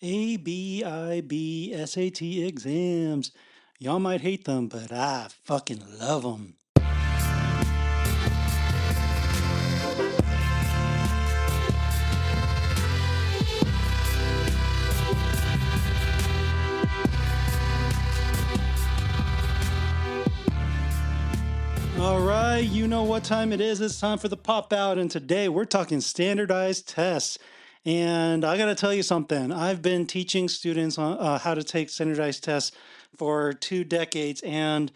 ABIB SAT exams. Y'all might hate them, but I fucking love them. All right, you know what time it is. It's time for the pop out. And today we're talking standardized tests. And I got to tell you something. I've been teaching students on how to take standardized tests for 2 decades. And,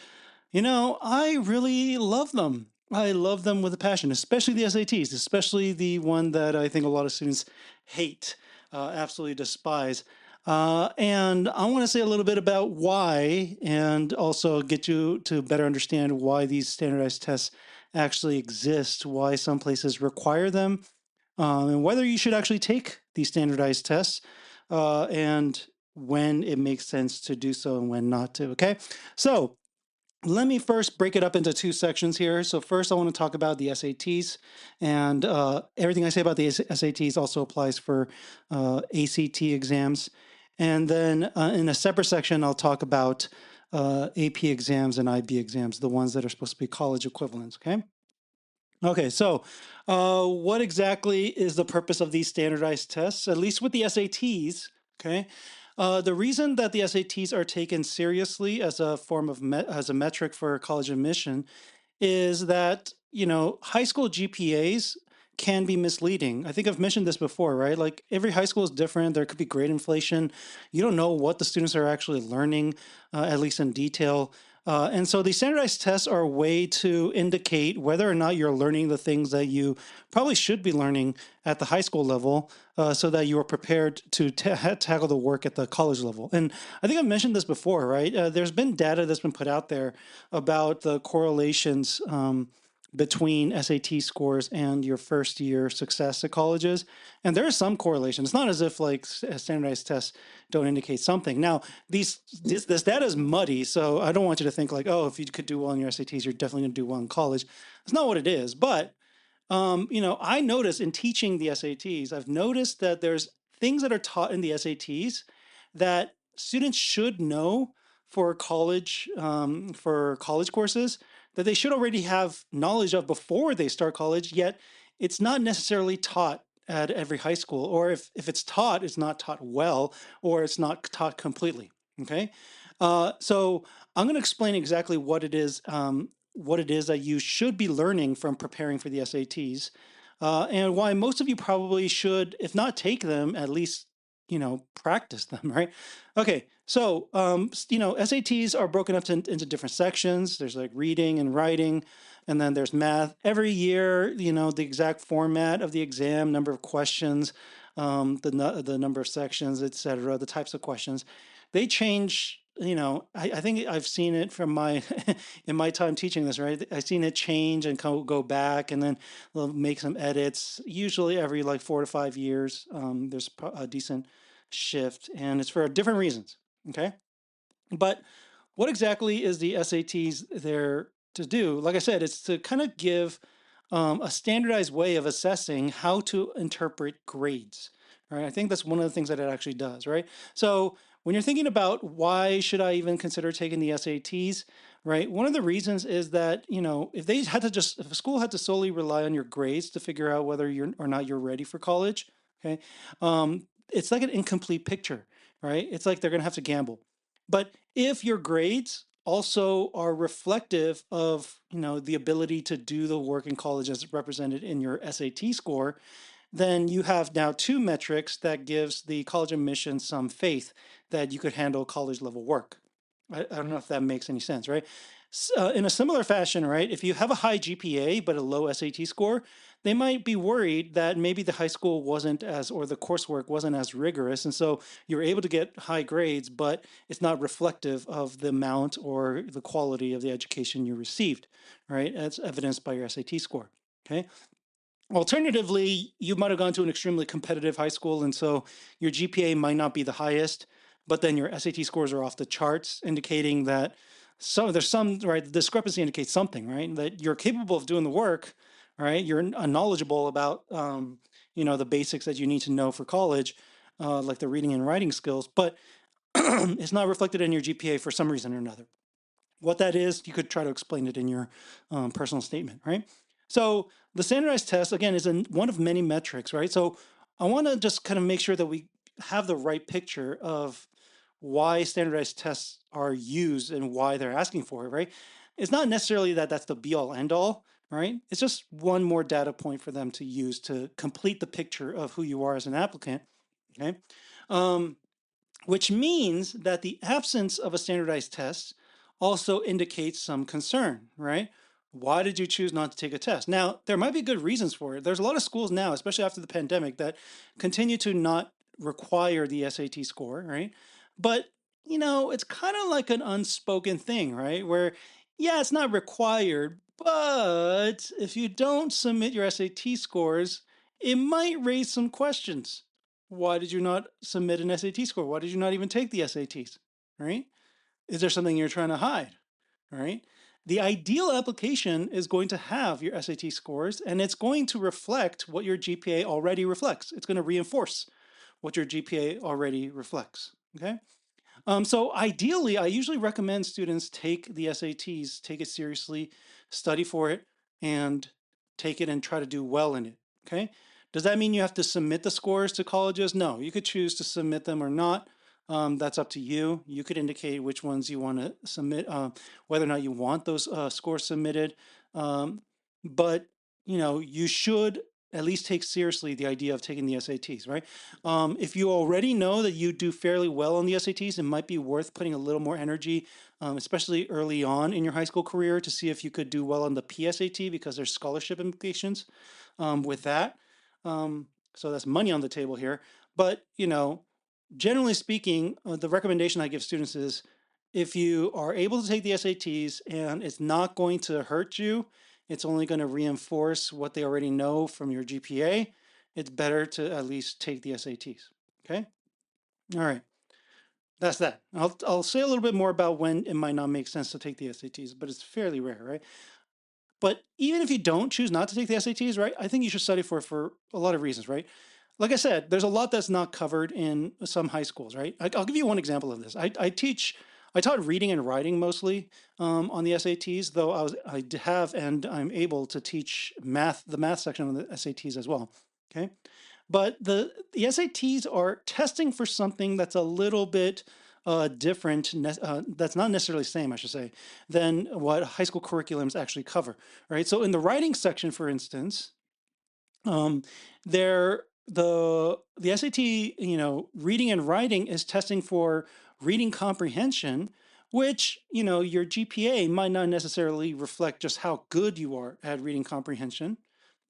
I really love them. I love them with a passion, especially the SATs, especially the one that I think a lot of students hate, absolutely despise. And I want to say a little bit about why, and also get you to better understand why these standardized tests actually exist, why some places require them, and whether you should actually take these standardized tests, and when it makes sense to do so and when not to. Okay. So, let me first break it up into two sections here. So first, I want to talk about the SATs, and everything I say about the SATs also applies for ACT exams. And then in a separate section, I'll talk about AP exams and IB exams, the ones that are supposed to be college equivalents. Okay. Okay. So, what exactly is the purpose of these standardized tests? At least with the SATs. Okay. The reason that the SATs are taken seriously as a form of as a metric for college admission is that, high school GPAs can be misleading. I think I've mentioned this before, right? Like every high school is different. There could be grade inflation. You don't know what the students are actually learning, at least in detail. And so these standardized tests are a way to indicate whether or not you're learning the things that you probably should be learning at the high school level, so that you are prepared to tackle the work at the college level. And I think I've mentioned this before, right? There's been data that's been put out there about the correlations between SAT scores and your first year success at colleges. And there is some correlation. It's not as if like standardized tests don't indicate something. Now, this data is muddy, so I don't want you to think like, oh, if you could do well in your SATs, you're definitely going to do well in college. That's not what it is. But I notice in teaching the SATs, I've noticed that there's things that are taught in the SATs that students should know for college courses that they should already have knowledge of before they start college. Yet it's not necessarily taught at every high school, or if it's taught, it's not taught well, or it's not taught completely. Okay, so I'm going to explain exactly what it is that you should be learning from preparing for the SATs, and why most of you probably should, if not take them, at least practice them, right? Okay, so SATs are broken up into different sections. There's like reading and writing, and then there's math. Every year, the exact format of the exam, number of questions, the number of sections, etc., the types of questions, they change. I think I've seen it from my in my time teaching this, right? I've seen it change and go back, and then they'll make some edits. Usually every like 4 to 5 years, there's a decent shift, and it's for different reasons. Okay, but what exactly is the SATs there to do? Like I said, it's to kind of give a standardized way of assessing how to interpret grades. Right? I think that's one of the things that it actually does. Right? So when you're thinking about why should I even consider taking the SATs, right? One of the reasons is that if a school had to solely rely on your grades to figure out whether you're or not you're ready for college, okay, it's like an incomplete picture, right? It's like they're gonna have to gamble. But if your grades also are reflective of the ability to do the work in college as represented in your SAT score, then you have now two metrics that gives the college admission some faith that you could handle college level work. I don't know if that makes any sense, right? In a similar fashion, right, if you have a high GPA but a low SAT score, they might be worried that maybe the high school wasn't as, or the coursework wasn't as rigorous. And so you're able to get high grades, but it's not reflective of the amount or the quality of the education you received, right? As evidenced by your SAT score. Okay. Alternatively, you might have gone to an extremely competitive high school, and so your GPA might not be the highest, but then your SAT scores are off the charts, indicating that there's some, right, the discrepancy indicates something, right, that you're capable of doing the work, right, you're knowledgeable about the basics that you need to know for college, like the reading and writing skills, but it's not reflected in your GPA for some reason or another. What that is, you could try to explain it in your personal statement, right? So the standardized test, again, is one of many metrics, right? So I want to just kind of make sure that we have the right picture of why standardized tests are used and why they're asking for it, right? It's not necessarily that that's the be all end all, right? It's just one more data point for them to use to complete the picture of who you are as an applicant, okay? Um, which means that the absence of a standardized test also indicates some concern, right? Why did you choose not to take a test? Now, there might be good reasons for it. There's a lot of schools now, especially after the pandemic, that continue to not require the SAT score, right? But, it's kind of like an unspoken thing, right? Where, yeah, it's not required, but if you don't submit your SAT scores, it might raise some questions. Why did you not submit an SAT score? Why did you not even take the SATs? Right? Is there something you're trying to hide? Right? The ideal application is going to have your SAT scores and it's going to reflect what your GPA already reflects. It's going to reinforce what your GPA already reflects. Okay. So ideally, I usually recommend students take the SATs, take it seriously, study for it, and take it and try to do well in it. Okay. Does that mean you have to submit the scores to colleges? No, you could choose to submit them or not. That's up to you. You could indicate which ones you want to submit, whether or not you want those scores submitted. Um, but you should at least take seriously the idea of taking the SATs, right? If you already know that you do fairly well on the SATs, it might be worth putting a little more energy, especially early on in your high school career, to see if you could do well on the PSAT because there's scholarship implications with that. So that's money on the table here. But, generally speaking, the recommendation I give students is if you are able to take the SATs and it's not going to hurt you, it's only going to reinforce what they already know from your GPA, it's better to at least take the SATs. Okay. All right. That's that. I'll say a little bit more about when it might not make sense to take the SATs, but it's fairly rare, right? But even if you don't choose not to take the SATs, right, I think you should study for a lot of reasons, right? Like I said, there's a lot that's not covered in some high schools, right? I'll give you one example of this. I taught reading and writing mostly on the SATs, though have and I'm able to teach the math section on the SATs as well. Okay, but the SATs are testing for something that's a little bit different, that's not necessarily the same, I should say, than what high school curriculums actually cover, right? So in the writing section, for instance, um, there the SAT, reading and writing is testing for reading comprehension, which your GPA might not necessarily reflect just how good you are at reading comprehension.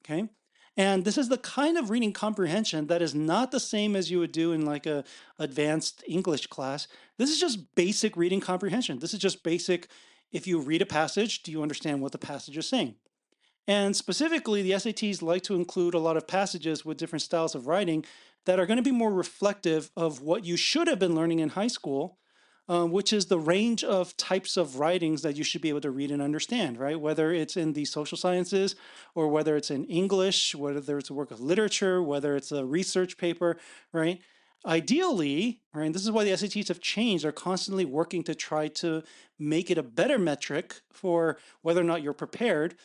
Okay. And this is the kind of reading comprehension that is not the same as you would do in like a advanced English class. This is just basic reading comprehension. This is just basic. If you read a passage, do you understand what the passage is saying? And specifically, the SATs like to include a lot of passages with different styles of writing that are going to be more reflective of what you should have been learning in high school, which is the range of types of writings that you should be able to read and understand, right? Whether it's in the social sciences or whether it's in English, whether it's a work of literature, whether it's a research paper, right? Ideally, right, this is why the SATs have changed. They're constantly working to try to make it a better metric for whether or not you're prepared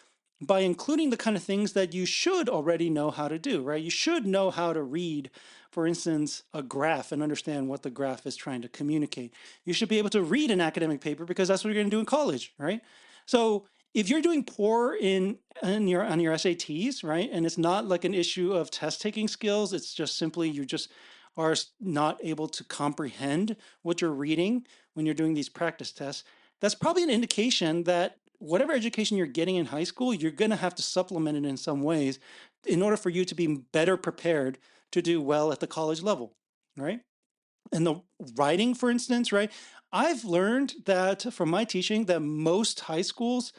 by including the kind of things that you should already know how to do, right? You should know how to read, for instance, a graph and understand what the graph is trying to communicate. You should be able to read an academic paper because that's what you're going to do in college, right? So if you're doing poor on your SATs, right, and it's not like an issue of test taking skills, it's just simply you just are not able to comprehend what you're reading when you're doing these practice tests, that's probably an indication that whatever education you're getting in high school, you're going to have to supplement it in some ways in order for you to be better prepared to do well at the college level, right? And the writing, for instance, right? I've learned that from my teaching that most high schools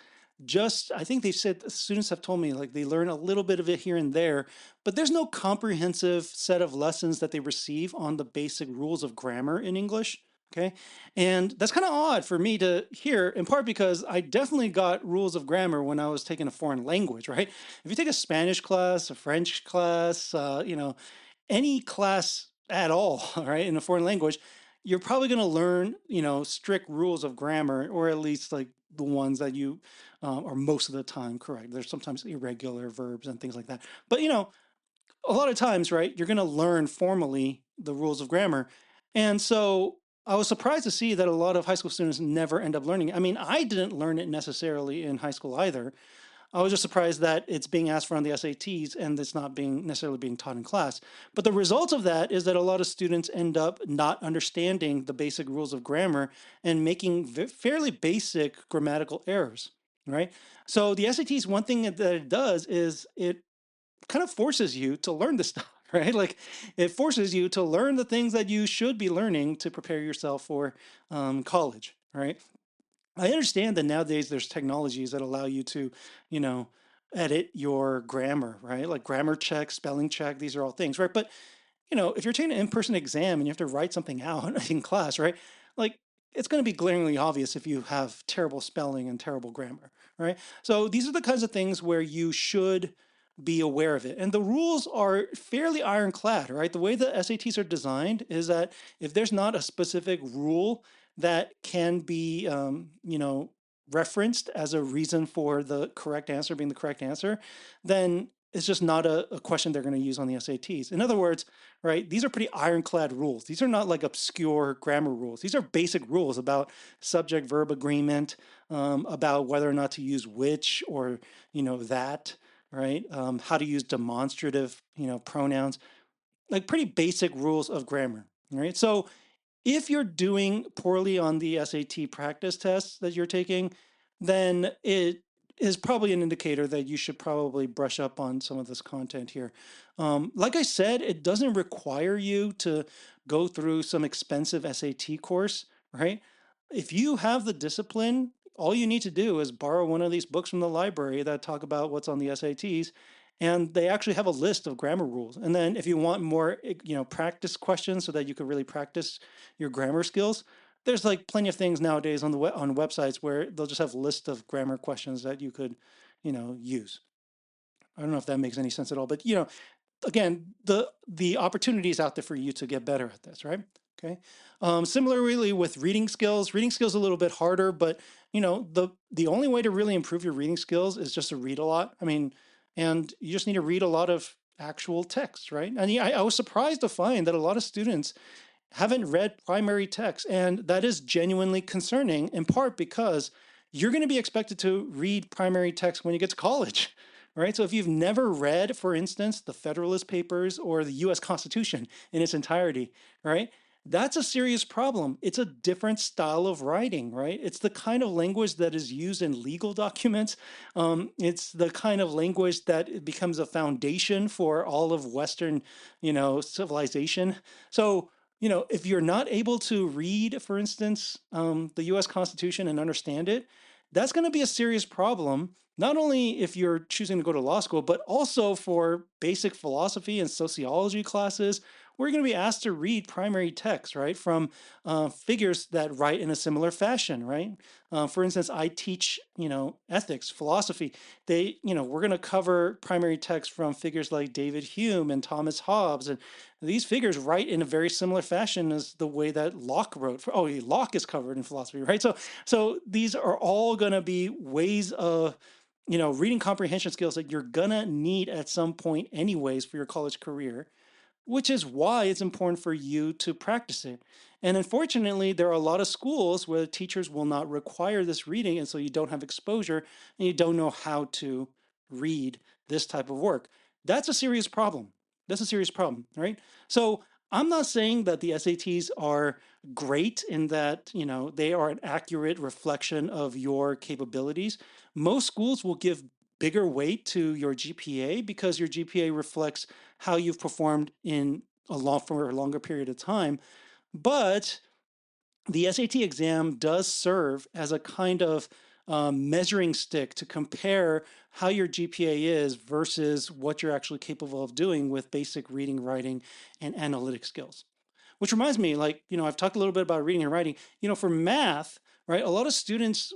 I think they've said, students have told me like they learn a little bit of it here and there, but there's no comprehensive set of lessons that they receive on the basic rules of grammar in English. Okay. And that's kind of odd for me to hear, in part because I definitely got rules of grammar when I was taking a foreign language, right? If you take a Spanish class, a French class, any class at all, right, in a foreign language, you're probably going to learn, strict rules of grammar, or at least like the ones that you are most of the time correct. There's sometimes irregular verbs and things like that. But, a lot of times, right, you're going to learn formally the rules of grammar. And so I was surprised to see that a lot of high school students never end up learning it. I mean, I didn't learn it necessarily in high school either. I was just surprised that it's being asked for on the SATs and it's not being necessarily being taught in class. But the result of that is that a lot of students end up not understanding the basic rules of grammar and making fairly basic grammatical errors, right? So the SATs, one thing that it does is it kind of forces you to learn this stuff, right? Like it forces you to learn the things that you should be learning to prepare yourself for college, right? I understand that nowadays there's technologies that allow you to, you know, edit your grammar, right? Like grammar check, spelling check, these are all things, right? But, if you're taking an in-person exam and you have to write something out in class, right? Like it's going to be glaringly obvious if you have terrible spelling and terrible grammar, right? So these are the kinds of things where you should be aware of it. And the rules are fairly ironclad, right? The way the SATs are designed is that if there's not a specific rule that can be, referenced as a reason for the correct answer being the correct answer, then it's just not a question they're going to use on the SATs. In other words, right, these are pretty ironclad rules. These are not like obscure grammar rules. These are basic rules about subject verb agreement, about whether or not to use which or, that, right? How to use demonstrative, pronouns, like pretty basic rules of grammar, right? So if you're doing poorly on the SAT practice tests that you're taking, then it is probably an indicator that you should probably brush up on some of this content here. Like I said, it doesn't require you to go through some expensive SAT course, right? If you have the discipline, all you need to do is borrow one of these books from the library that talk about what's on the SATs, and they actually have a list of grammar rules. And then if you want more, practice questions so that you could really practice your grammar skills, there's like plenty of things nowadays on on websites where they'll just have a list of grammar questions that you could, use. I don't know if that makes any sense at all, but again, the opportunity is out there for you to get better at this, right? Okay. Similarly with reading skills a little bit harder, but the only way to really improve your reading skills is just to read a lot. I mean, and you just need to read a lot of actual text, right? And yeah, I was surprised to find that a lot of students haven't read primary text, and that is genuinely concerning. In part because you're going to be expected to read primary text when you get to college. Right. So if you've never read, for instance, the Federalist Papers or the US Constitution in its entirety, right? That's a serious problem. It's a different style of writing, right? It's the kind of language that is used in legal documents. It's the kind of language that it becomes a foundation for all of Western, civilization. So, if you're not able to read, for instance, the US Constitution and understand it, that's going to be a serious problem not only if you're choosing to go to law school, but also for basic philosophy and sociology classes, we're going to be asked to read primary text, right, from figures that write in a similar fashion, right? For instance, I teach, ethics, philosophy. We're going to cover primary text from figures like David Hume and Thomas Hobbes, and these figures write in a very similar fashion as the way that Locke wrote. Locke is covered in philosophy, right? So these are all going to be ways of reading comprehension skills that you're gonna need at some point anyways for your college career, which is why it's important for you to practice it. And unfortunately, there are a lot of schools where teachers will not require this reading, and so you don't have exposure and you don't know how to read this type of work. That's a serious problem. That's a serious problem, right? So I'm not saying that the SATs are great in that, they are an accurate reflection of your capabilities. Most schools will give bigger weight to your GPA because your GPA reflects how you've performed in for a longer period of time. But the SAT exam does serve as a kind of measuring stick to compare how your GPA is versus what you're actually capable of doing with basic reading, writing, and analytic skills. Which reminds me, like, I've talked a little bit about reading and writing. For math, right? A lot of students,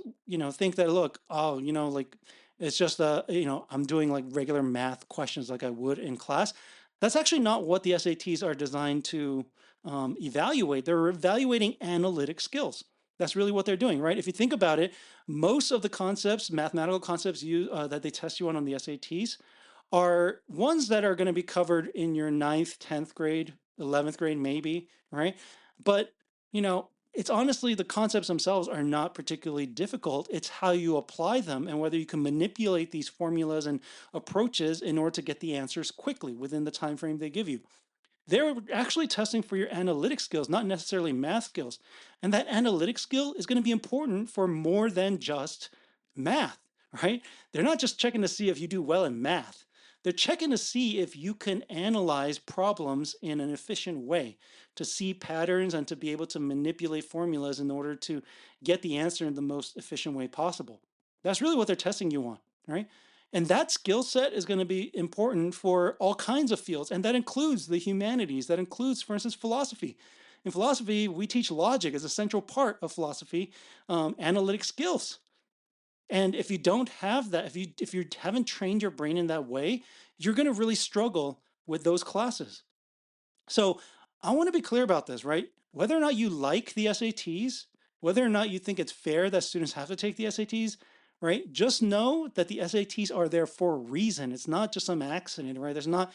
think that, look, oh, like it's just I'm doing like regular math questions like I would in class. That's actually not what the SATs are designed to evaluate. They're evaluating analytic skills. That's really what they're doing, right? If you think about it, most of the concepts, mathematical concepts that they test you on the SATs, are ones that are going to be covered in your ninth, 10th grade, 11th grade, maybe, right? But, it's honestly the concepts themselves are not particularly difficult. It's how you apply them and whether you can manipulate these formulas and approaches in order to get the answers quickly within the time frame they give you. They're actually testing for your analytic skills, not necessarily math skills. And that analytic skill is going to be important for more than just math, right? They're not just checking to see if you do well in math. They're checking to see if you can analyze problems in an efficient way, to see patterns and to be able to manipulate formulas in order to get the answer in the most efficient way possible. That's really what they're testing you on, right? And that skill set is going to be important for all kinds of fields. And that includes the humanities. That includes, for instance, philosophy. In philosophy, we teach logic as a central part of philosophy, analytic skills. And if you don't have that, if you haven't trained your brain in that way, you're going to really struggle with those classes. So I want to be clear about this, right? Whether or not you like the SATs, whether or not you think it's fair that students have to take the SATs, right? Just know that the SATs are there for a reason. It's not just some accident, right? It's not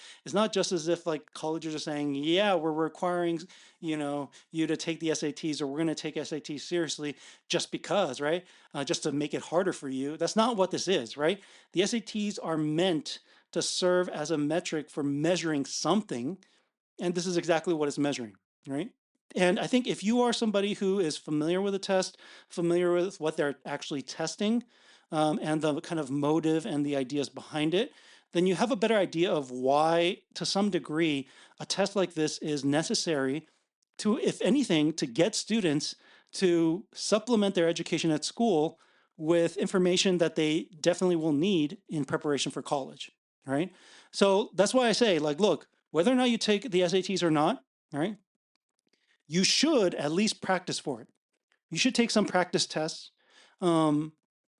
just as if like colleges are saying, yeah, we're requiring, you to take the SATs or we're going to take SATs seriously just because, right? Just to make it harder for you. That's not what this is, right? The SATs are meant to serve as a metric for measuring something, and this is exactly what it's measuring, right? And I think if you are somebody who is familiar with the test, familiar with what they're actually testing, and the kind of motive and the ideas behind it, then you have a better idea of why, to some degree, a test like this is necessary to, if anything, to get students to supplement their education at school with information that they definitely will need in preparation for college, right? So that's why I say, like, look, whether or not you take the SATs or not, right, you should at least practice for it. You should take some practice tests. Um,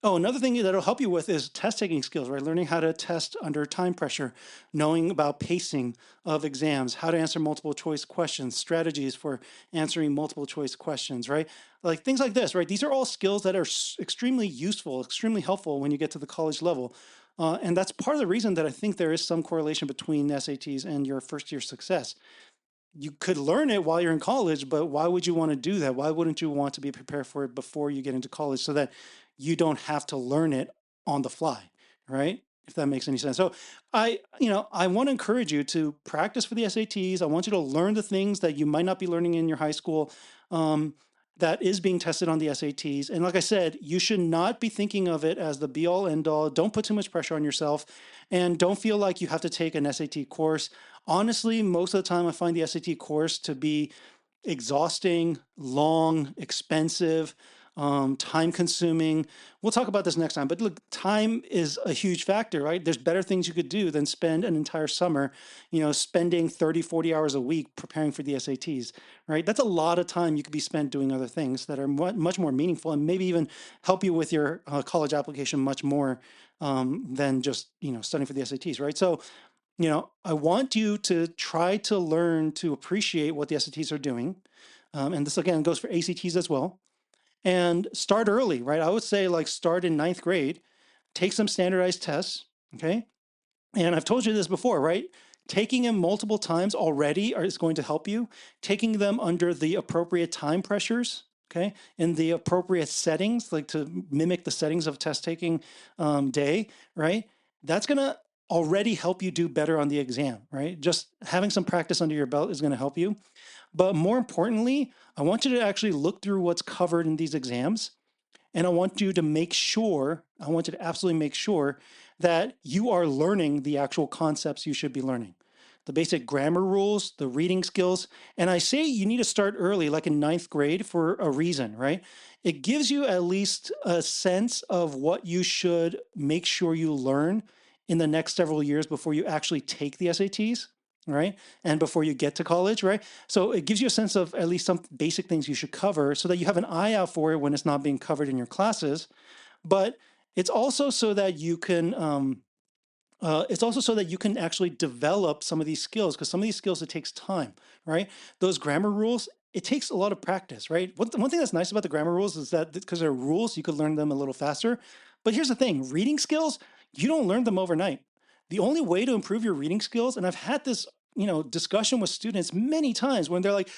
oh, another thing that'll help you with is test taking skills, right? Learning how to test under time pressure, knowing about pacing of exams, how to answer multiple choice questions, strategies for answering multiple choice questions, right? Like things like this, right? These are all skills that are extremely useful, extremely helpful when you get to the college level. And that's part of the reason that I think there is some correlation between SATs and your first year success. You could learn it while you're in college, but why would you want to do that? Why wouldn't you want to be prepared for it before you get into college so that you don't have to learn it on the fly, right? If that makes any sense. So I want to encourage you to practice for the SATs. I want you to learn the things that you might not be learning in your high school. That is being tested on the SATs. And like I said, you should not be thinking of it as the be all end all. Don't put too much pressure on yourself and don't feel like you have to take an SAT course. Honestly, most of the time I find the SAT course to be exhausting, long, expensive, time consuming. We'll talk about this next time, but look, time is a huge factor, right? There's better things you could do than spend an entire summer, spending 30, 40 hours a week preparing for the SATs, right? That's a lot of time you could be spent doing other things that are much more meaningful and maybe even help you with your college application much more than just, studying for the SATs, right? So, I want you to try to learn to appreciate what the SATs are doing. And this again goes for ACTs as well. And start early, right? I would say like start in ninth grade, take some standardized tests, okay? And I've told you this before, right? Taking them multiple times already is going to help you. Taking them under the appropriate time pressures, okay, in the appropriate settings, like to mimic the settings of test taking day, right? That's going to already help you do better on the exam, right? Just having some practice under your belt is going to help you. But more importantly, I want you to actually look through what's covered in these exams. And I want you to I want you to absolutely make sure that you are learning the actual concepts you should be learning. The basic grammar rules, the reading skills. And I say you need to start early, like in ninth grade, for a reason, right? It gives you at least a sense of what you should make sure you learn in the next several years before you actually take the SATs, right? And before you get to college, right? So it gives you a sense of at least some basic things you should cover so that you have an eye out for it when it's not being covered in your classes. But it's also so that you can It's also so that you can actually develop some of these skills, because some of these skills, it takes time, right? Those grammar rules, it takes a lot of practice, right? One thing that's nice about the grammar rules is that because they're rules, you could learn them a little faster. But here's the thing, reading skills, you don't learn them overnight. The only way to improve your reading skills, and I've had this, discussion with students many times when they're like,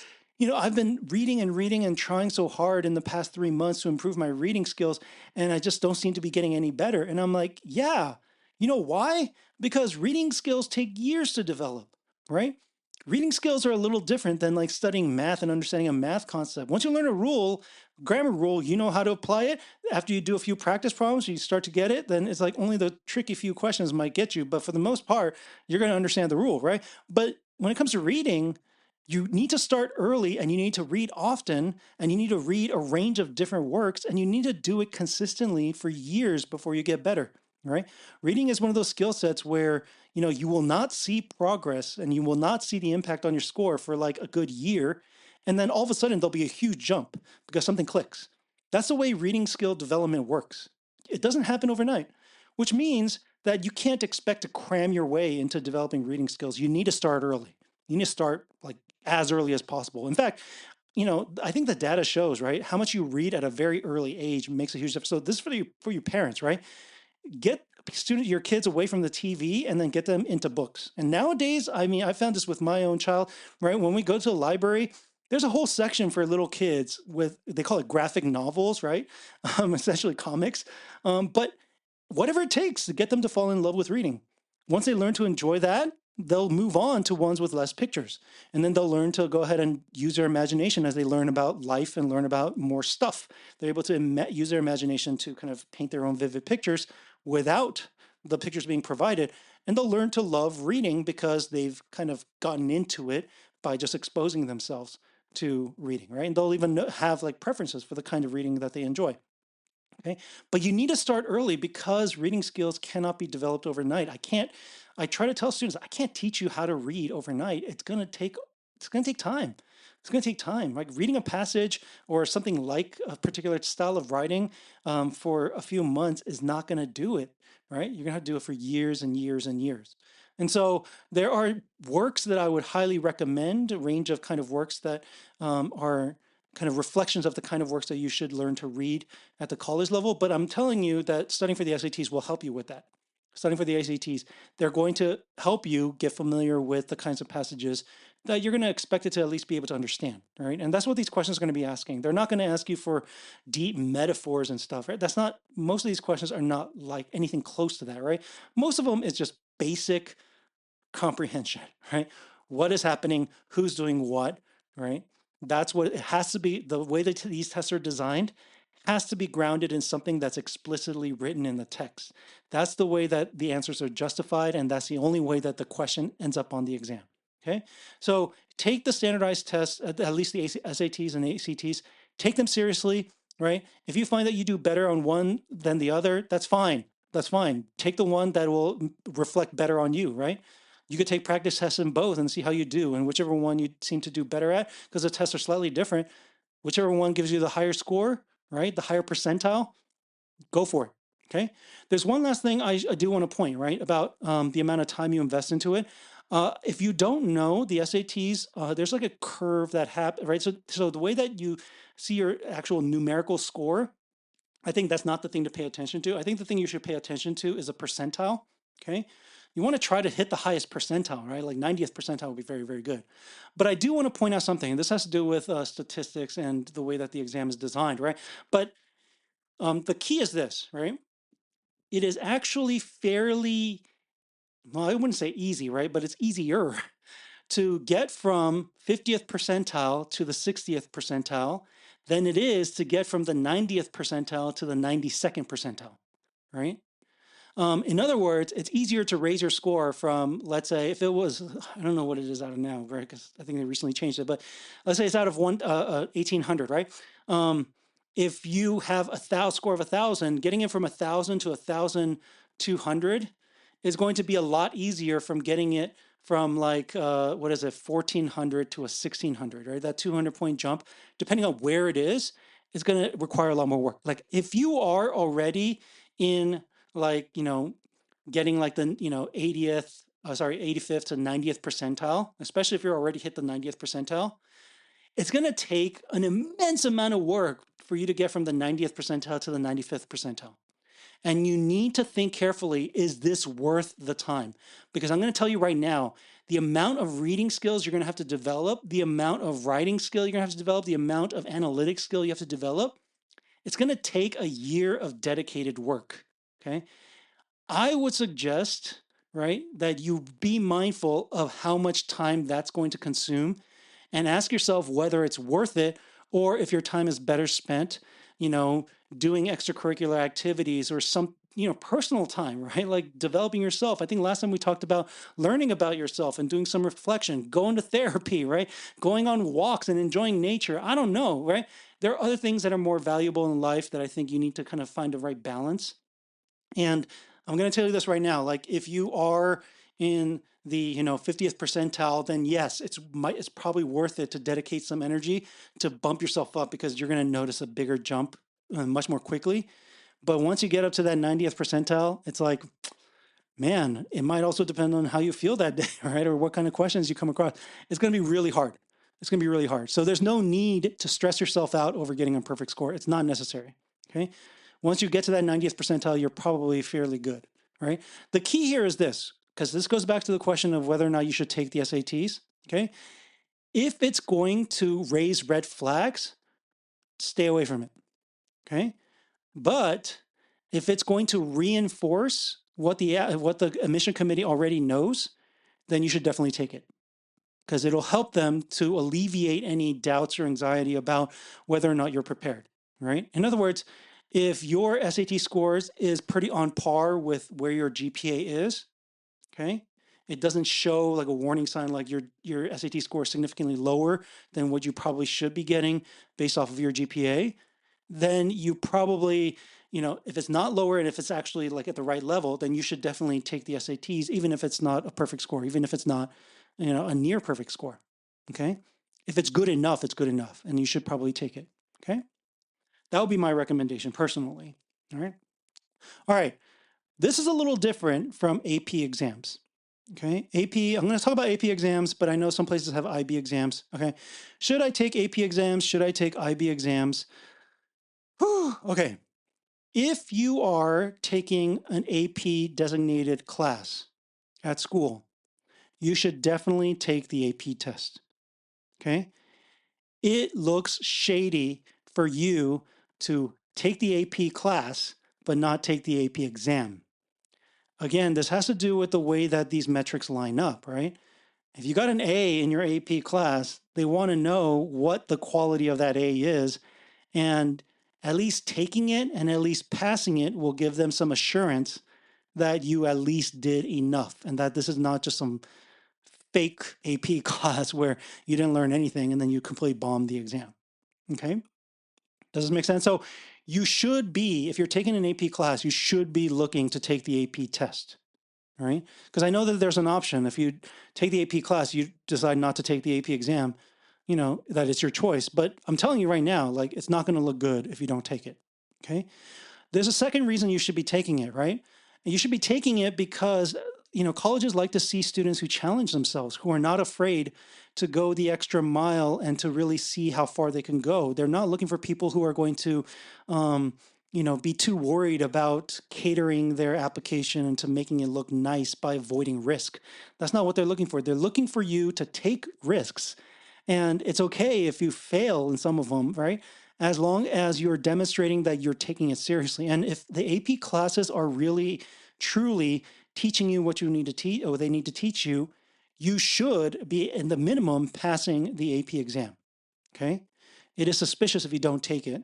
I've been reading and reading and trying so hard in the past 3 months to improve my reading skills, and I just don't seem to be getting any better. And I'm like, yeah, you know why? Because reading skills take years to develop, right? Reading skills are a little different than like studying math and understanding a math concept. Once you learn a rule, grammar rule, you know how to apply it. After you do a few practice problems, you start to get it, then it's like only the tricky few questions might get you. But for the most part, you're going to understand the rule, right? But when it comes to reading, you need to start early and you need to read often and you need to read a range of different works and you need to do it consistently for years before you get better, right? Reading is one of those skill sets where, you will not see progress and you will not see the impact on your score for like a good year. And then all of a sudden there'll be a huge jump because something clicks. That's the way reading skill development works. It doesn't happen overnight, which means that you can't expect to cram your way into developing reading skills. You need to start early. You need to start like as early as possible. In fact, I think the data shows, right, how much you read at a very early age makes a huge difference. So this is for you parents, right? Get your kids away from the TV and then get them into books. And nowadays, I mean, I found this with my own child, right? When we go to the library, there's a whole section for little kids with, they call it graphic novels, right? Essentially comics. But whatever it takes to get them to fall in love with reading. Once they learn to enjoy that, they'll move on to ones with less pictures. And then they'll learn to go ahead and use their imagination as they learn about life and learn about more stuff. They're able to use their imagination to kind of paint their own vivid pictures without the pictures being provided. And they'll learn to love reading because they've kind of gotten into it by just exposing themselves to reading, right? And they'll even have like preferences for the kind of reading that they enjoy. Okay. But you need to start early because reading skills cannot be developed overnight. I try to tell students, I can't teach you how to read overnight. It's going to take time. It's going to take time. Like reading a passage or something like a particular style of writing for a few months is not going to do it, right? You're going to have to do it for years and years and years. And so there are works that I would highly recommend, a range of kind of works that are kind of reflections of the kind of works that you should learn to read at the college level. But I'm telling you that studying for the SATs will help you with that. Studying for the SATs, they're going to help you get familiar with the kinds of passages that you're going to expect it to at least be able to understand, right? And that's what these questions are going to be asking. They're not going to ask you for deep metaphors and stuff, right? Most of these questions are not like anything close to that, right? Most of them is just basic comprehension, right? What is happening? Who's doing what, right? That's what it has to be. The way that these tests are designed has to be grounded in something that's explicitly written in the text. That's the way that the answers are justified, and that's the only way that the question ends up on the exam. Okay, so take the standardized tests, at least the SATs and the ACTs, take them seriously, right? If you find that you do better on one than the other, that's fine. That's fine. Take the one that will reflect better on you, right? You could take practice tests in both and see how you do, and whichever one you seem to do better at, because the tests are slightly different, whichever one gives you the higher score, right, the higher percentile, go for it. Okay. There's one last thing I do want to point, right, about the amount of time you invest into it. If you don't know the SATs, there's like a curve that happens, right? So the way that you see your actual numerical score, I think that's not the thing to pay attention to. I think the thing you should pay attention to is a percentile. Okay. You want to try to hit the highest percentile, right? Like 90th percentile would be very, very good. But I do want to point out something, and this has to do with statistics and the way that the exam is designed, right? But the key is this, right? It is actually fairly, well, I wouldn't say easy, right? But it's easier to get from 50th percentile to the 60th percentile than it is to get from the 90th percentile to the 92nd percentile, right? In other words, it's easier to raise your score from, let's say, if it was, I don't know what it is out of now, right? Because I think they recently changed it, but let's say it's out of 1800, right? If you have score of 1,000, getting it from 1,000 to 1,200 is going to be a lot easier from getting it from like, what is it, 1,400 to a 1,600, right? That 200-point jump, depending on where it is going to require a lot more work. Like if you are already in like, getting like the, 85th to 90th percentile, especially if you're already hit the 90th percentile, it's going to take an immense amount of work for you to get from the 90th percentile to the 95th percentile. And you need to think carefully, is this worth the time? Because I'm going to tell you right now, the amount of reading skills you're going to have to develop, the amount of writing skill you're going to have to develop, the amount of analytic skill you have to develop, it's going to take a year of dedicated work. Okay. I would suggest, right, that you be mindful of how much time that's going to consume and ask yourself whether it's worth it or if your time is better spent, you know, doing extracurricular activities or some, personal time, right? Like developing yourself. I think last time we talked about learning about yourself and doing some reflection, going to therapy, right? Going on walks and enjoying nature. I don't know, right? There are other things that are more valuable in life that I think you need to kind of find the right balance. And I'm going to tell you this right now, like if you are in the 50th percentile, then yes, it's probably worth it to dedicate some energy to bump yourself up because you're going to notice a bigger jump much more quickly. But once you get up to that 90th percentile, it's like, man, it might also depend on how you feel that day, right? Or what kind of questions you come across. It's going to be really hard. It's going to be really hard. So there's no need to stress yourself out over getting a perfect score. It's not necessary. Okay. Once you get to that 90th percentile, you're probably fairly good, right? The key here is this, because this goes back to the question of whether or not you should take the SATs, okay? If it's going to raise red flags, stay away from it, okay? But if it's going to reinforce what the admission committee already knows, then you should definitely take it because it'll help them to alleviate any doubts or anxiety about whether or not you're prepared, right? In other words, if your SAT scores is pretty on par with where your GPA is, okay, it doesn't show like a warning sign like your SAT score is significantly lower than what you probably should be getting based off of your GPA, then you probably, if it's not lower and if it's actually like at the right level, then you should definitely take the SATs, even if it's not a perfect score, even if it's not, a near perfect score. Okay. If it's good enough, it's good enough, and you should probably take it. Okay. That would be my recommendation personally. All right. All right. This is a little different from AP exams. Okay. AP, I'm going to talk about AP exams, but I know some places have IB exams. Okay. Should I take AP exams? Should I take IB exams? Whew. Okay. If you are taking an AP designated class at school, you should definitely take the AP test. Okay. It looks shady for you to take the AP class, but not take the AP exam. Again, this has to do with the way that these metrics line up, right? If you got an A in your AP class, they want to know what the quality of that A is. And at least taking it and at least passing it will give them some assurance that you at least did enough and that this is not just some fake AP class where you didn't learn anything and then you completely bombed the exam. Okay. Does this make sense? So you should be, if you're taking an AP class, you should be looking to take the AP test, right? Because I know that there's an option. If you take the AP class, you decide not to take the AP exam, that it's your choice. But I'm telling you right now, like it's not going to look good if you don't take it, okay? There's a second reason you should be taking it, right? And you should be taking it because, colleges like to see students who challenge themselves, who are not afraid to go the extra mile and to really see how far they can go. They're not looking for people who are going to, be too worried about catering their application and to making it look nice by avoiding risk. That's not what they're looking for. They're looking for you to take risks. And it's okay if you fail in some of them, right? As long as you're demonstrating that you're taking it seriously. And if the AP classes are really, truly teaching you what you need to teach or they need to teach you, you should be in the minimum passing the AP exam. Okay. It is suspicious if you don't take it.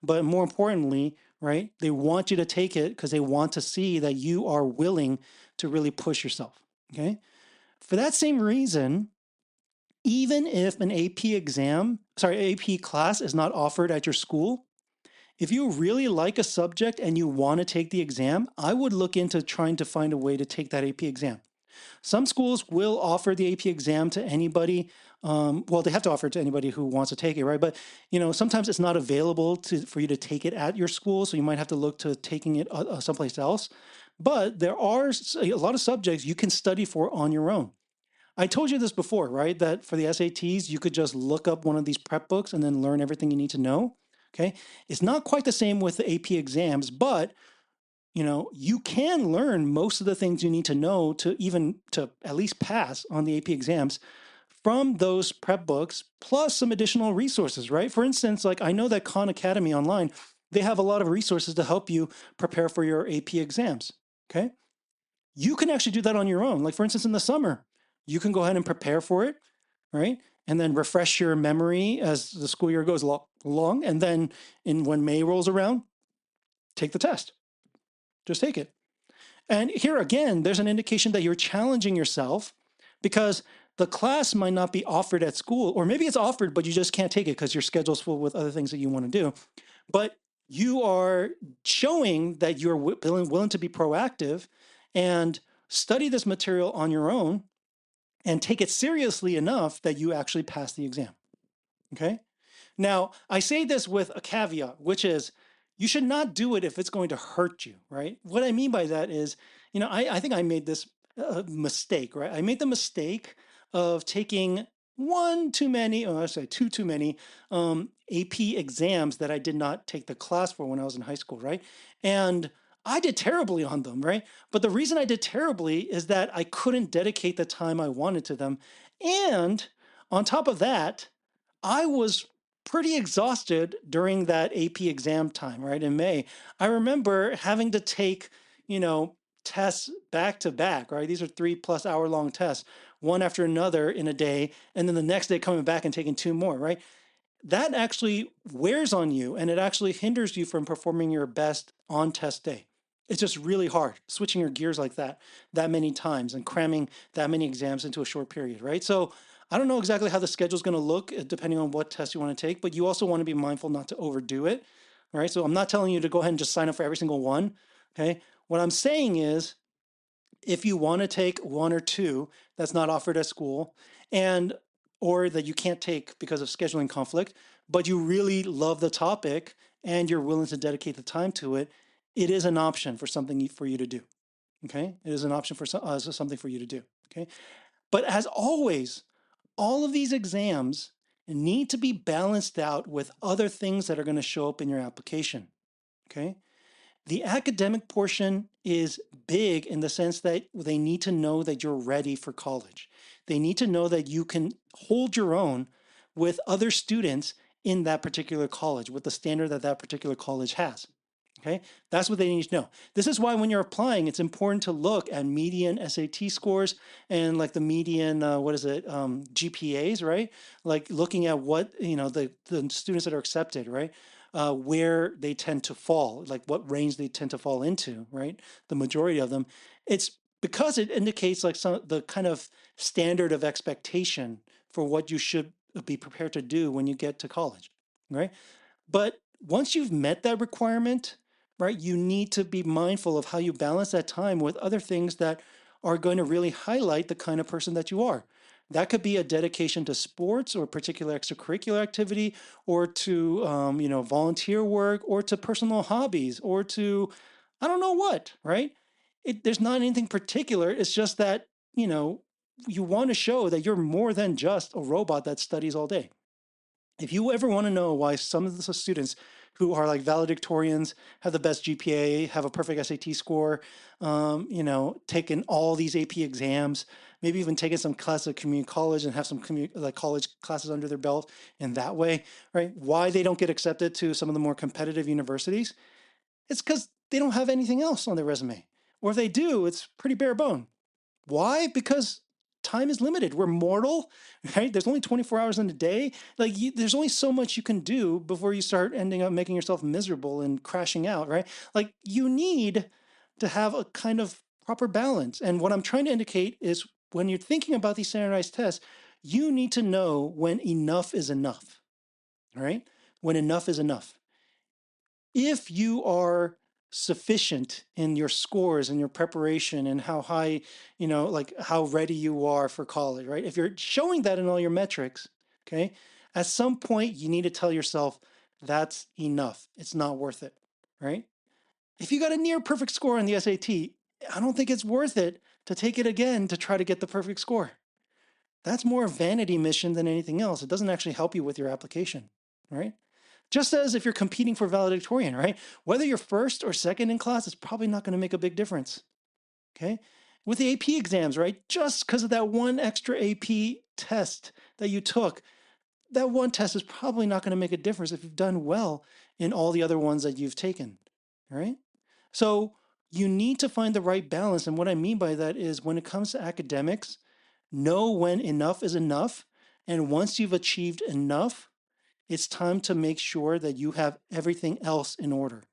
But more importantly, right, they want you to take it because they want to see that you are willing to really push yourself. Okay. For that same reason, even if an AP class is not offered at your school, if you really like a subject and you want to take the exam, I would look into trying to find a way to take that AP exam. Some schools will offer the AP exam to anybody. Well, they have to offer it to anybody who wants to take it, right? But sometimes it's not available for you to take it at your school, so you might have to look to taking it someplace else. But there are a lot of subjects you can study for on your own. I told you this before, right? That for the SATs, you could just look up one of these prep books and then learn everything you need to know. Okay. It's not quite the same with the AP exams, but you can learn most of the things you need to know to at least pass on the AP exams from those prep books, plus some additional resources, right? For instance, like I know that Khan Academy online, they have a lot of resources to help you prepare for your AP exams. Okay. You can actually do that on your own. Like, for instance, in the summer, you can go ahead and prepare for it, right? And then refresh your memory as the school year goes along. And then when May rolls around, take the test. Just take it. And here again, there's an indication that you're challenging yourself because the class might not be offered at school, or maybe it's offered, but you just can't take it because your schedule's full with other things that you want to do. But you are showing that you're willing to be proactive and study this material on your own and take it seriously enough that you actually pass the exam. Okay. Now, I say this with a caveat, which is you should not do it if it's going to hurt you, right? What I mean by that is, I think I made this mistake, right? I made the mistake of taking one too many, or I say two too many AP exams that I did not take the class for when I was in high school, right? And I did terribly on them, right? But the reason I did terribly is that I couldn't dedicate the time I wanted to them. And on top of that, I was pretty exhausted during that AP exam time, right? In May. I remember having to take, you know, tests back to back, right? These are 3+ hour long tests, one after another in a day. And then the next day coming back and taking two more, right? That actually wears on you and it actually hinders you from performing your best on test day. It's just really hard switching your gears like that many times and cramming that many exams into a short period, right? So I don't know exactly how the schedule is going to look depending on what test you want to take, but you also want to be mindful not to overdo it, right? So I'm not telling you to go ahead and just sign up for every single one, okay? What I'm saying is if you want to take one or two that's not offered at school and or that you can't take because of scheduling conflict, but you really love the topic and you're willing to dedicate the time to it, it is an option for something for you to do. Okay, it is an option for something for you to do. Okay, but as always, all of these exams need to be balanced out with other things that are going to show up in your application. Okay, the academic portion is big in the sense that they need to know that you're ready for college. They need to know that you can hold your own with other students in that particular college, with the standard that that particular college has. Okay, that's what they need to know. This is why when you're applying, it's important to look at median SAT scores and like the median, what is it, GPAs, right? Like looking at what, the students that are accepted, right? Where they tend to fall, like what range they tend to fall into, right? The majority of them. It's because it indicates like the kind of standard of expectation for what you should be prepared to do when you get to college, right? But once you've met that requirement, right, you need to be mindful of how you balance that time with other things that are going to really highlight the kind of person that you are. That could be a dedication to sports or particular extracurricular activity, or to volunteer work, or to personal hobbies, or to I don't know what, right? There's not anything particular. It's just that you want to show that you're more than just a robot that studies all day. If you ever want to know why some of the students who are like valedictorians have the best GPA, have a perfect SAT score, taken all these AP exams, maybe even taken some class at community college and have some like college classes under their belt in that way, right? Why they don't get accepted to some of the more competitive universities? It's because they don't have anything else on their resume. Or if they do, it's pretty bare bone. Why? Because time is limited. We're mortal, right? There's only 24 hours in a day. Like there's only so much you can do before you start ending up making yourself miserable and crashing out, right? Like you need to have a kind of proper balance. And what I'm trying to indicate is when you're thinking about these standardized tests, you need to know when enough is enough, right? When enough is enough. If you are sufficient in your scores and your preparation and how high, like how ready you are for college, right? If you're showing that in all your metrics, okay, at some point you need to tell yourself that's enough. It's not worth it, right? If you got a near perfect score on the SAT, I don't think it's worth it to take it again to try to get the perfect score. That's more a vanity mission than anything else. It doesn't actually help you with your application, right? Just as if you're competing for valedictorian, right? Whether you're first or second in class is probably not going to make a big difference, okay? With the AP exams, right? Just because of that one extra AP test that you took, that one test is probably not going to make a difference if you've done well in all the other ones that you've taken, all right? So you need to find the right balance. And what I mean by that is when it comes to academics, know when enough is enough. And once you've achieved enough, it's time to make sure that you have everything else in order,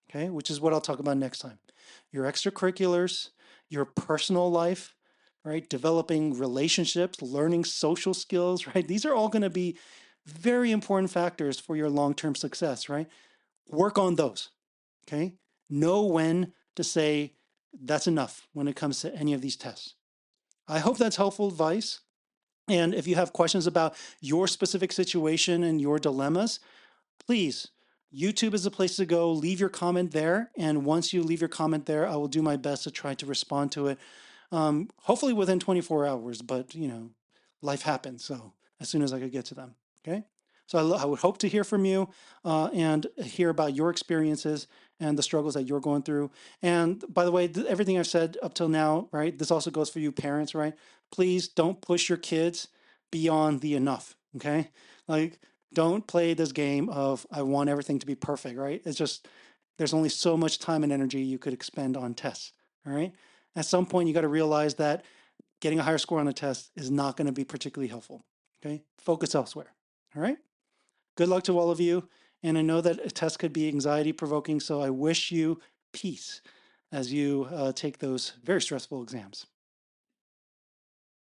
okay? Which is what I'll talk about next time. Your extracurriculars, your personal life, right? Developing relationships, learning social skills, right? These are all going to be very important factors for your long-term success, right? Work on those, okay? Know when to say that's enough when it comes to any of these tests. I hope that's helpful advice. And if you have questions about your specific situation and your dilemmas, please, YouTube is the place to go. Leave your comment there. And once you leave your comment there, I will do my best to try to respond to it. Hopefully within 24 hours, but life happens. So as soon as I could get to them. Okay. So I would hope to hear from you and hear about your experiences and the struggles that you're going through. And by the way, everything I've said up till now, right? This also goes for you parents, right? Please don't push your kids beyond the enough. Okay. Like, don't play this game of I want everything to be perfect, right? It's just there's only so much time and energy you could expend on tests, all right? At some point, you got to realize that getting a higher score on a test is not going to be particularly helpful, okay? Focus elsewhere, all right? Good luck to all of you. And I know that a test could be anxiety provoking, so I wish you peace as you take those very stressful exams.